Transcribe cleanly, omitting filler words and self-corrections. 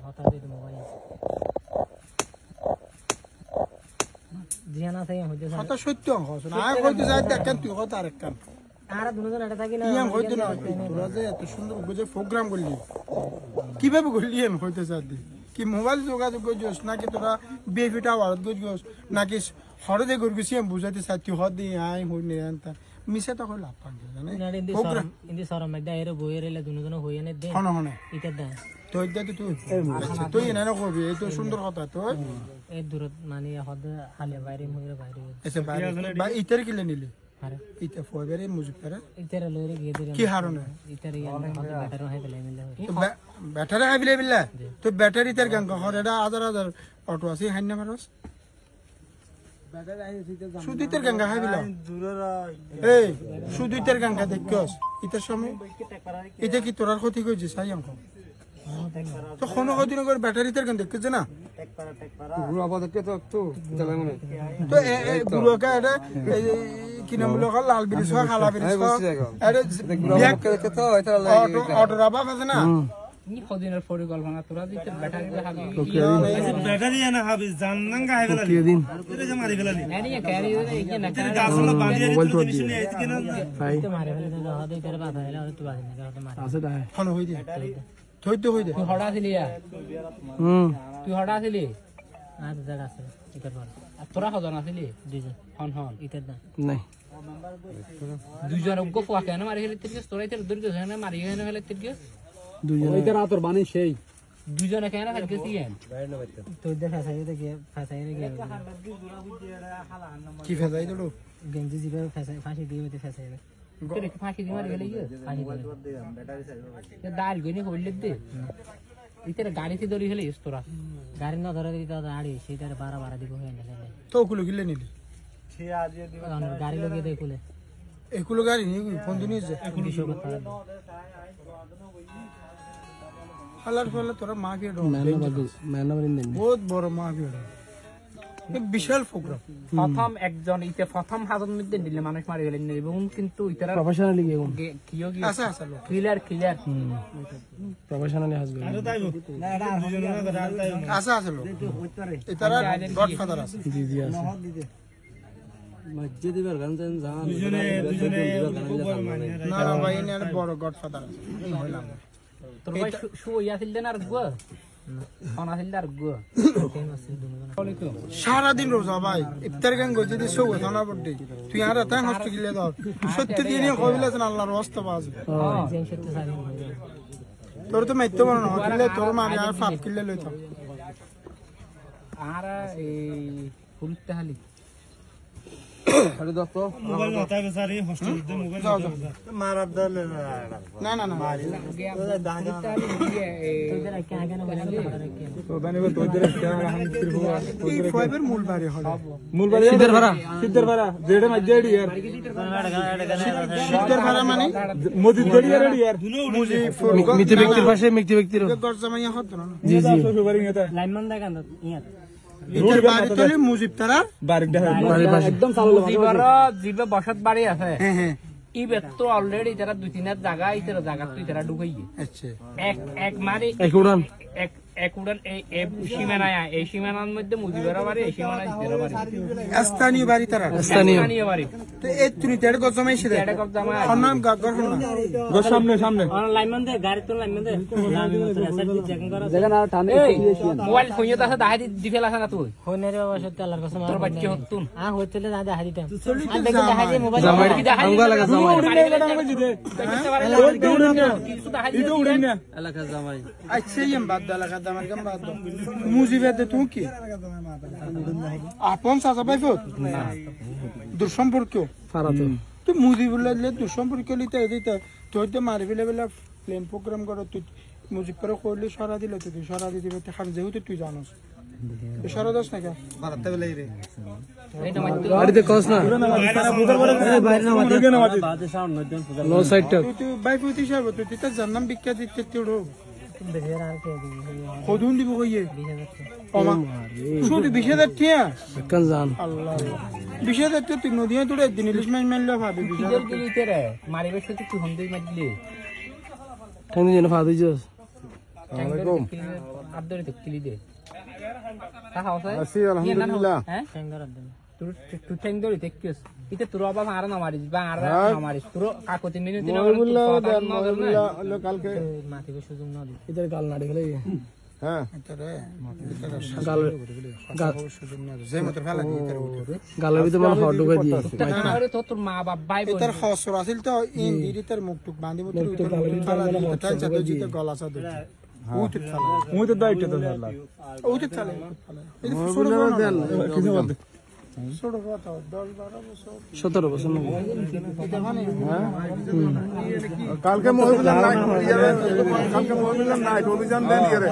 হঠাৎ এই মোবাইল জিয়ানা থেকে হইতে কথা সত্য অংশ আছে না কইতে যাই দেখেন তুই কথা আরেক কান আর দুজন এটা থাকি না ইয়াম হইতো না তোরা যে এত সুন্দর বুঝে প্রোগ্রাম করলি কিভাবে করলি এম হইতে যাদি কি মোবাইল যোগাযোগ করছিস নাকি তোরা বেফিটা ওয়ারদ করছিস নাকি হরদে করছিস এম বুঝাতে চাইতি হদ আই হই নে আনতা মিছে তো কই লাভ পান জানে প্রোগ্রাম ইন্দি সরম মধ্যে এর বইয়ের এলে দুজন হইয়ানে দে হন হন ইটা দে তো ইদা তুই তুই না না কবি এই তো সুন্দর কথা তো এই দূরত মানে হদ হালে বাইরে মুগরে বাইরে এসে বা ইতার কিলে নিলি আরে ইতা ফয়বারে মুজিবতারে ইতার লইরে গিয়ে দিরা কি হারনে ইতার ইয়ান হদ ব্যাটারি হাই দিলে মিলে তো ব্যাটারি আইবিলে বিল্লা তো ব্যাটারি তার গাঙ্গ হরেডা হাজার হাজার অটো আছে হাইনা মারস ব্যাটারি আই সুদিতের গাঙ্গা হাইবিলা এই সুদিতের গাঙ্গা দেখছস ইতার সময় এটা কি তোরার ক্ষতি কইছিস আই আমকো তো কোন কদিন করে ব্যাটারি তার গাঙ্গা দেখছ না গুরু আপাতকে তো একটু চলে মনে তো গুরুকা এটা কি নাম বলে লাল বিরিজ খালা বিরিজ আরে দেখে তো এটা অটো রাবা আছে না নি কদিনের পরিকল্পনা তোরা দিতে ব্যাটারি হাবি ব্যাটারি না হাবি জাননাঙ্গা হাইবেলা কি দিন এটা যে মারি ফেলানি নানি ক্যারি হয়ে এই না তেরে গাছগুলো বাঁধিয়ে মোবাইল তো দিছিস না এদিকে না ভাই তো মারে ফেলে তো হদ ইতার বাধা হইলা তো বাধা না হদ মারে আছে তাই ফোন হই দি থই তো হই দে তুই হড়া ছিলি তুই হড়া ছিলি আর জায়গা আছে ইতার পর আর তোরা হজন আছিলি দুইজন হন হন ইতার না নাই দুইজন উগ্গ ফুয়া কেন মারি ফেলে তিরকে তোরা ইতার দূর গেছ না মারি কেন ফেলে তিরকে দুইজন ওইটা রাতর বানি সেই দুইজনে কেন থাকছে সিএন তো দেখা ফাসাই রে গিয়ে কি ফেজাই দিলো গেঞ্জি জিবে ফাঁসি দিয়ে মতে ফাসাই রে তোরে ফাঁসি দিয়ে মারি গেলে ফাঁসি দিয়ে ব্যাটারি সাইড দাঁড় গনি হইলে দে ইতার গাড়িতে ধরি হলে তোরা গাড়ি না ধরে দিতে আড়ি সেটার 12 দিব হয়ে না তো কুলো গিলে নিলি সে আজ গাড়ি লগে দেই কুলে একুলো গাড়ি নি ফোন দিনিস যে হালার ফলে তোরা মা কে বহুত বড় মা কে বিশাল প্রোগ্রাম প্রথম একজন ইতে প্রথম হাজার মধ্যে দিলে মানুষ মারি গেলেন এবং কিন্তু ইতারা প্রফেশনালি কিও কি আছে আছে ক্লিয়ার প্রফেশনালি হাসবে আরে তাই না এটা দুজনের কথা আর তাই আছে আছে লোক এটারা গডফাদার আছে জি জি আছে মসজিদে বেরগান জান দুজনে না না ভাই এর বড় গডফাদার আছে হইলাম তোর ভাই শুইয়া ছিল না আর গো খানা ছিল আর গো সারাদিন রোজা ভাই ইফতার গান গো যদি সৌ থানা পড়তে তুই আর তাই নষ্ট গিলে দাও সত্যি দিনে কইলেছেন আল্লাহর ওয়াস্তে বাজে যে সত্যি সারি তোর তো মাইতে পারো না হইলে তোর মারি আর ফাপ কিলে লইতাম আর এই ফুলতে হালি আরে দত্ত মোবাইল নতাই বেচারি হোস্টেলতে মোবাইল মারার দলে না না না এই ফাইবার মূল বাড়ি হলো মূল বাড়ি সিদ্ধর ভাড়া জেডে মাঝে এডি यार সিদ্ধর ভাড়া মানে মসজিদ বাড়ি এর এডি यार মুজি মিতি ব্যক্তির গরজামাইয়া হতো না জি জি লাইনমান দেখান ইয়ার ইতার বাড়ি তলে মুজিব তারা বাড়ির পাশে একদম চালু মুজিবর জিবে বসত বাড়ি আছে হ্যাঁ হ্যাঁ ই বেত্র অলরেডি তারা দুই তিনটা জায়গা ইতার জায়গা তুই তারা ঢুকাইয়ে আচ্ছা এক মারি এক উড়ান এই সীমানার মধ্যে মুজিবের বাড়ি এই সীমানা ইতার বাড়ি স্থানীয় বাড়ি তারা স্থানীয় বাড়ি তো এই তুমি তেড় গজমাই ছে তেড় গজমাই নাম গর সামনে লাইনমান দে গাড়ি তো লাইনমান দে জায়গা না টানে মোবাইল ফোন আছে দাহাই দি ফেলা আছে না তুই ফোনের অবশ্য আল্লাহর কসম তোর বাচ্চা হতুন হইতলে না দাহাই দিতাম আর দেখো দাহাই দি মোবাইল আঙ্গা লাগা জামাই ইটো উড়েন না এলাকা জামাই আচ্ছা এম বাদ এলাকা দামার কাম বাদ মুজিবে দে তুই কি আপন সাজা পাইছো না দূর সম্পর্ক ফারাতো তো মুজিবুল্লাহ দূর সম্পর্ক লিতে দিতে তুই তো মারি ফেলে বেলা প্লেন প্রোগ্রাম করো তুই মুজিব করে কইলে সরা দিলে তুই সরা দিতে বলতে খান যেহেতু তুই জানোস সরা দস না কে ভারতে বেলাই রে বাড়িতে কস না বাইরে না মাঝে বাদে সাউন্ড নজন লো সাইড তুই বাই ফুটি সাহেব তুই তো জান্নাম বিক্কা দিতে তুড়ো কদুন দিব কইয়ে ওমা শুধু 20000 টিয়া কান জান আল্লাহ 20000 তুই নদিয়া তোড়ে দিন ইলিশ মাছ মারলে ভাবি 20000 দিতে রে মারিবে শুধু তুই হন্দেই মারলি ঠান্ডা যেন ফাদ হইছস আব্দুল তো কিলি দে তাহা আছে আছি আলহামদুলিল্লাহ হ্যাঁ তুই ঠ্যাং ধরে দেখিস ইতে তোর বাবা আর না মারিস বা আর না মারিস তোর কাকতি মিনিট দিন কালকে মাটি বসে জন্য না দিই इधर गाल नाड़ी गले হ্যাঁ गाल যে মত ফেলা দি ইতার উঠে गाल भी तो मन हॉट ढुका दिए আরে তো তোর মা বাপ ভাই বোন ইতার খসর আছিল তো ইন দিরিতার মুখ টুক বাঁধি মত ইতার ফেলা দি তাই চাতে জিতে গলা চা দে উঠে ফেলা মুই তো দাইতে তো ফেলা উঠে ফেলা এই ছোট কিছু বলতে ছোট কথা 10-12 বছর 17 বছর না কালকে মহিলা নাইট অভিযান দেন করে